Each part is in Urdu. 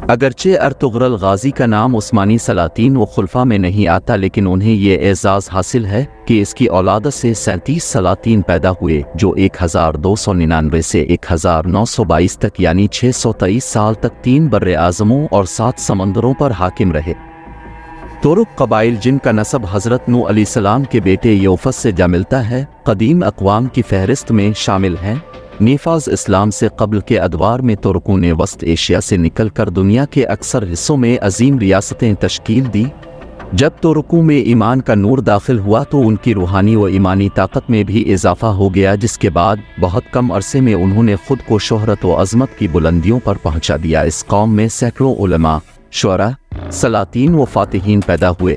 اگرچہ ارطغرل غازی کا نام عثمانی سلاطین و خلفاء میں نہیں آتا، لیکن انہیں یہ اعزاز حاصل ہے کہ اس کی اولاد سے 37 سلاطین پیدا ہوئے جو 1299 سے 1922 تک یعنی 623 سال تک 3 براعظموں اور 7 سمندروں پر حاکم رہے۔ تورک قبائل جن کا نسب حضرت نوح علیہ السلام کے بیٹے یوفس سے جا ملتا ہے، قدیم اقوام کی فہرست میں شامل ہیں۔ نیفاز اسلام سے قبل کے ادوار میں ترکوں نے وسط ایشیا سے نکل کر دنیا کے اکثر حصوں میں عظیم ریاستیں تشکیل دی۔ جب ترکوں میں ایمان کا نور داخل ہوا تو ان کی روحانی و ایمانی طاقت میں بھی اضافہ ہو گیا، جس کے بعد بہت کم عرصے میں انہوں نے خود کو شہرت و عظمت کی بلندیوں پر پہنچا دیا۔ اس قوم میں سینکڑوں علماء، شعراء، سلاطین و فاتحین پیدا ہوئے۔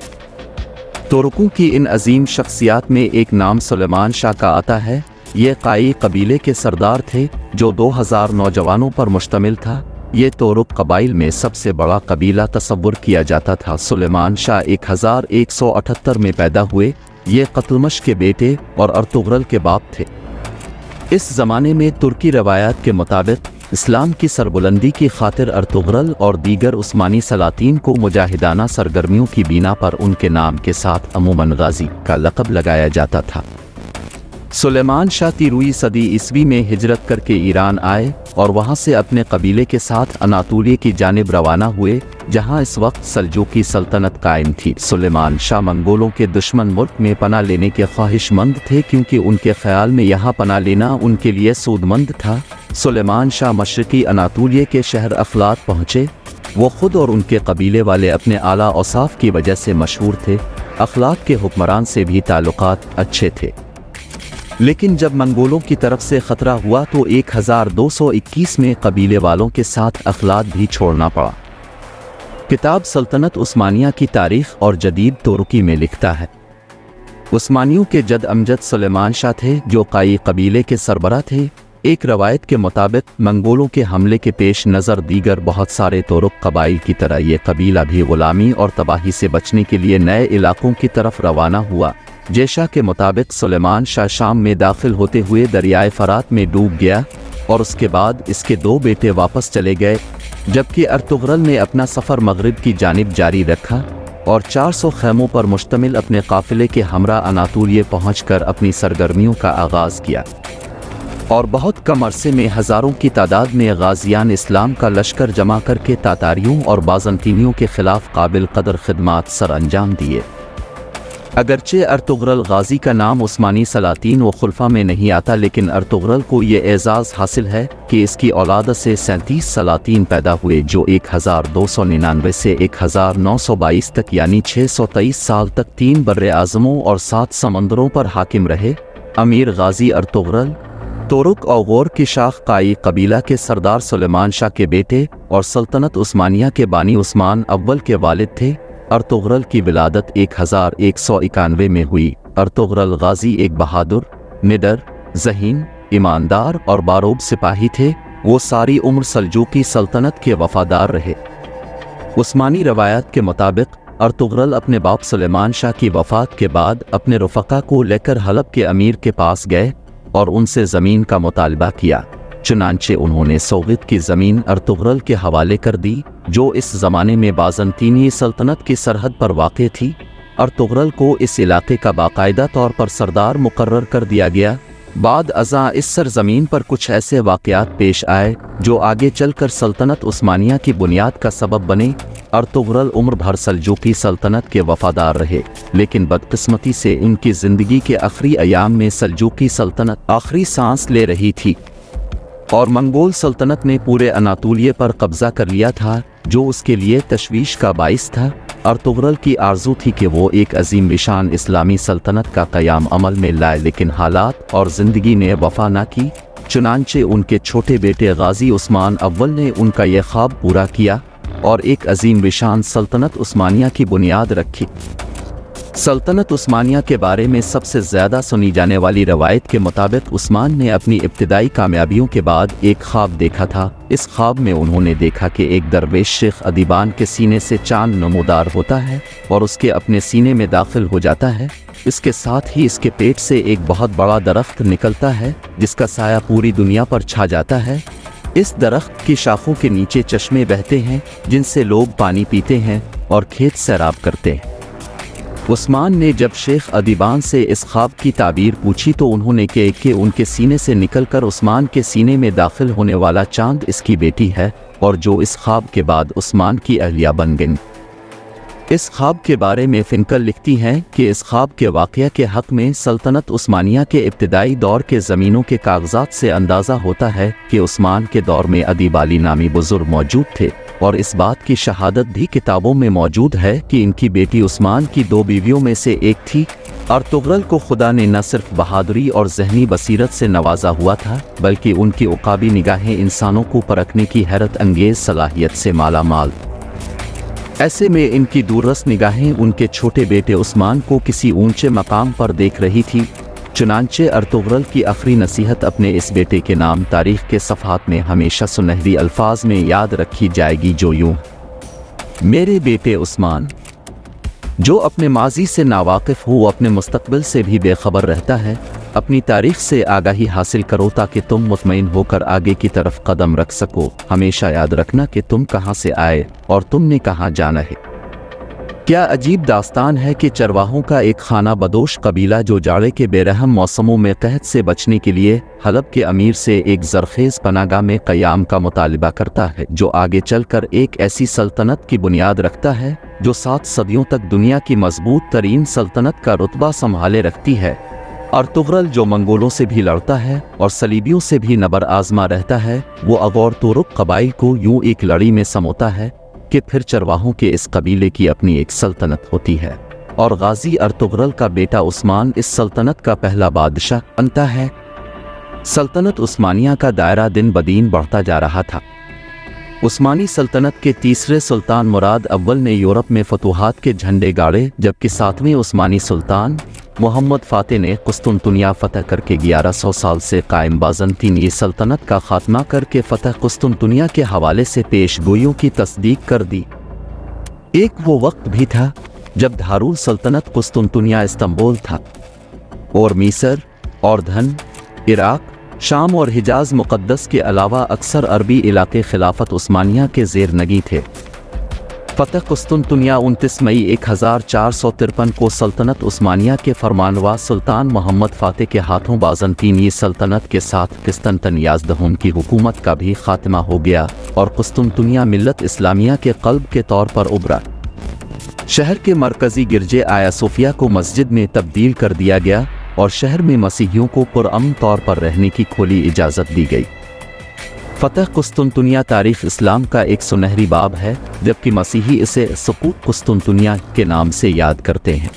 ترکوں کی ان عظیم شخصیات میں ایک نام سلیمان شاہ کا آتا ہے۔ یہ قائی قبیلے کے سردار تھے جو 2000 نوجوانوں پر مشتمل تھا۔ یہ تورک قبائل میں سب سے بڑا قبیلہ تصور کیا جاتا تھا۔ سلیمان شاہ 1178 میں پیدا ہوئے۔ یہ قتلمش کے بیٹے اور ارطغرل کے باپ تھے۔ اس زمانے میں ترکی روایات کے مطابق اسلام کی سربلندی کی خاطر ارطغرل اور دیگر عثمانی سلاطین کو مجاہدانہ سرگرمیوں کی بنا پر ان کے نام کے ساتھ عموماً غازی کا لقب لگایا جاتا تھا۔ سلیمان شاہ 13ویں صدی عیسوی میں ہجرت کر کے ایران آئے اور وہاں سے اپنے قبیلے کے ساتھ اناطولیہ کی جانب روانہ ہوئے، جہاں اس وقت سلجوقی سلطنت قائم تھی۔ سلیمان شاہ منگولوں کے دشمن ملک میں پناہ لینے کے خواہش مند تھے، کیونکہ ان کے خیال میں یہاں پناہ لینا ان کے لیے سود مند تھا۔ سلیمان شاہ مشرقی اناطولیہ کے شہر اخلاط پہنچے۔ وہ خود اور ان کے قبیلے والے اپنے اعلیٰ اوصاف کی وجہ سے مشہور تھے۔ اخلاط کے حکمران سے بھی تعلقات اچھے تھے، لیکن جب منگولوں کی طرف سے خطرہ ہوا تو 1221 میں قبیلے والوں کے ساتھ اخلاط بھی چھوڑنا پڑا۔ کتاب سلطنت عثمانیہ کی تاریخ اور جدید ترکی میں لکھتا ہے، عثمانیوں کے جد امجد سلیمان شاہ تھے جو قائی قبیلے کے سربراہ تھے۔ ایک روایت کے مطابق منگولوں کے حملے کے پیش نظر دیگر بہت سارے ترک قبائل کی طرح یہ قبیلہ بھی غلامی اور تباہی سے بچنے کے لیے نئے علاقوں کی طرف روانہ ہوا۔ جیشا کے مطابق سلیمان شاہ شام میں داخل ہوتے ہوئے دریائے فرات میں ڈوب گیا اور اس کے بعد اس کے 2 بیٹے واپس چلے گئے، جبکہ ارطغرل نے اپنا سفر مغرب کی جانب جاری رکھا اور 400 خیموں پر مشتمل اپنے قافلے کے ہمراہ اناطولیہ پہنچ کر اپنی سرگرمیوں کا آغاز کیا، اور بہت کم عرصے میں ہزاروں کی تعداد میں غازیان اسلام کا لشکر جمع کر کے تاتاریوں اور بازنطینیوں کے خلاف قابل قدر خدمات سر انجام دیے۔ اگرچہ ارطغرل غازی کا نام عثمانی سلاطین و خلفاء میں نہیں آتا، لیکن ارطغرل کو یہ اعزاز حاصل ہے کہ اس کی اولاد سے 37 سلاطین پیدا ہوئے جو 1299 سے 1922 تک یعنی 623 سال تک 3 براعظموں اور 7 سمندروں پر حاکم رہے۔ امیر غازی ارطغرل تورک اوغور کی شاخ قائی قبیلہ کے سردار سلیمان شاہ کے بیٹے اور سلطنت عثمانیہ کے بانی عثمان اول کے والد تھے۔ ارطغرل کی ولادت 1191 میں ہوئی۔ ارطغرل غازی ایک بہادر، نڈر، ذہین، ایماندار اور باروب سپاہی تھے۔ وہ ساری عمر سلجوقی سلطنت کے وفادار رہے۔ عثمانی روایات کے مطابق ارطغرل اپنے باپ سلیمان شاہ کی وفات کے بعد اپنے رفقا کو لے کر حلب کے امیر کے پاس گئے اور ان سے زمین کا مطالبہ کیا۔ چنانچہ انہوں نے سوغد کی زمین ارطغرل کے حوالے کر دی، جو اس زمانے میں بازنطینی سلطنت کی سرحد پر واقع تھی۔ ارطغرل کو اس علاقے کا باقاعدہ طور پر سردار مقرر کر دیا گیا۔ بعد ازاں اس سرزمین پر کچھ ایسے واقعات پیش آئے جو آگے چل کر سلطنت عثمانیہ کی بنیاد کا سبب بنے۔ ارطغرل عمر بھر سلجوقی سلطنت کے وفادار رہے، لیکن بدقسمتی سے ان کی زندگی کے آخری ایام میں سلجوقی سلطنت آخری سانس لے رہی تھی اور منگول سلطنت نے پورے اناطولیہ پر قبضہ کر لیا تھا، جو اس کے لیے تشویش کا باعث تھا۔ ارطغرل کی آرزو تھی کہ وہ ایک عظیم الشان اسلامی سلطنت کا قیام عمل میں لائے، لیکن حالات اور زندگی نے وفا نہ کی۔ چنانچہ ان کے چھوٹے بیٹے غازی عثمان اول نے ان کا یہ خواب پورا کیا اور ایک عظیم الشان سلطنت عثمانیہ کی بنیاد رکھی۔ سلطنت عثمانیہ کے بارے میں سب سے زیادہ سنی جانے والی روایت کے مطابق عثمان نے اپنی ابتدائی کامیابیوں کے بعد ایک خواب دیکھا تھا۔ اس خواب میں انہوں نے دیکھا کہ ایک درویش شیخ ادیبان کے سینے سے چاند نمودار ہوتا ہے اور اس کے اپنے سینے میں داخل ہو جاتا ہے۔ اس کے ساتھ ہی اس کے پیٹ سے ایک بہت بڑا درخت نکلتا ہے جس کا سایہ پوری دنیا پر چھا جاتا ہے۔ اس درخت کی شاخوں کے نیچے چشمے بہتے ہیں جن سے لوگ پانی پیتے ہیں اور کھیت سیراب کرتے ہیں۔ عثمان نے جب شیخ ادیبان سے اس خواب کی تعبیر پوچھی تو انہوں نے کہا کہ ان کے سینے سے نکل کر عثمان کے سینے میں داخل ہونے والا چاند اس کی بیٹی ہے، اور جو اس خواب کے بعد عثمان کی اہلیہ بن گئی۔ اس خواب کے بارے میں فنکل لکھتی ہیں کہ اس خواب کے واقعہ کے حق میں سلطنت عثمانیہ کے ابتدائی دور کے زمینوں کے کاغذات سے اندازہ ہوتا ہے کہ عثمان کے دور میں ادیب علی نامی بزرگ موجود تھے، اور اس بات کی شہادت بھی کتابوں میں موجود ہے کہ ان کی بیٹی عثمان کی 2 بیویوں میں سے ایک تھی۔ ارطغرل کو خدا نے نہ صرف بہادری اور ذہنی بصیرت سے نوازا ہوا تھا بلکہ ان کی عقابی نگاہیں انسانوں کو پرکھنے کی حیرت انگیز صلاحیت سے مالا مال۔ ایسے میں ان کی دوررس نگاہیں ان کے چھوٹے بیٹے عثمان کو کسی اونچے مقام پر دیکھ رہی تھی۔ چنانچہ ارطغرل کی آخری نصیحت اپنے اس بیٹے کے نام تاریخ کے صفحات میں ہمیشہ سنہری الفاظ میں یاد رکھی جائے گی، جو یوں: میرے بیٹے عثمان، جو اپنے ماضی سے ناواقف ہو اپنے مستقبل سے بھی بے خبر رہتا ہے، اپنی تاریخ سے آگاہی حاصل کرو تاکہ تم مطمئن ہو کر آگے کی طرف قدم رکھ سکو۔ ہمیشہ یاد رکھنا کہ تم کہاں سے آئے اور تم نے کہاں جانا ہے۔ کیا عجیب داستان ہے کہ چرواہوں کا ایک خانہ بدوش قبیلہ جو جاڑے کے بے رحم موسموں میں قحط سے بچنے کے لیے حلب کے امیر سے ایک زرخیز پناہ گاہ میں قیام کا مطالبہ کرتا ہے، جو آگے چل کر ایک ایسی سلطنت کی بنیاد رکھتا ہے جو 7 صدیوں تک دنیا کی مضبوط ترین سلطنت کا رتبہ سنبھالے رکھتی ہے۔ ارطغرل جو منگولوں سے بھی لڑتا ہے اور صلیبیوں سے بھی نبر آزما رہتا ہے، وہ اغور تورک قبائل کو یوں ایک لڑی میں سموتا ہے کہ پھر چرواہوں کے اس قبیلے کی اپنی ایک سلطنت ہوتی ہے، اور غازی ارطغرل کا بیٹا عثمان اس سلطنت کا پہلا بادشاہ بنتا ہے۔ سلطنت عثمانیہ کا دائرہ دن بدن بڑھتا جا رہا تھا۔ عثمانی سلطنت کے تیسرے سلطان مراد اول نے یورپ میں فتوحات کے جھنڈے گاڑے، جبکہ 7ویں عثمانی سلطان محمد فاتح نے قسطنطنیہ فتح کر کے 1100 سال سے قائم بازنطینی سلطنت کا خاتمہ کر کے فتح قسطنطنیہ کے حوالے سے پیش گوئیوں کی تصدیق کر دی۔ ایک وہ وقت بھی تھا جب دارال سلطنت قسطنطنیہ استنبول تھا، اور مصر، اردن، عراق، شام اور حجاز مقدس کے علاوہ اکثر عربی علاقے خلافت عثمانیہ کے زیر نگیں تھے۔ فتح قسطنطنیہ 29 مئی 1453 کو سلطنت عثمانیہ کے فرمانروا سلطان محمد فاتح کے ہاتھوں بازنطینی سلطنت کے ساتھ قسطنطن یازدہم کی حکومت کا بھی خاتمہ ہو گیا، اور قسطنطنیہ ملت اسلامیہ کے قلب کے طور پر ابھرا۔ شہر کے مرکزی گرجے آیا صوفیہ کو مسجد میں تبدیل کر دیا گیا، اور شہر میں مسیحیوں کو پرامن طور پر رہنے کی کھلی اجازت دی گئی۔ فتح قسطنطنیہ تاریخ اسلام کا ایک سنہری باب ہے، جبکہ مسیحی اسے سقوط قسطنطنیہ کے نام سے یاد کرتے ہیں۔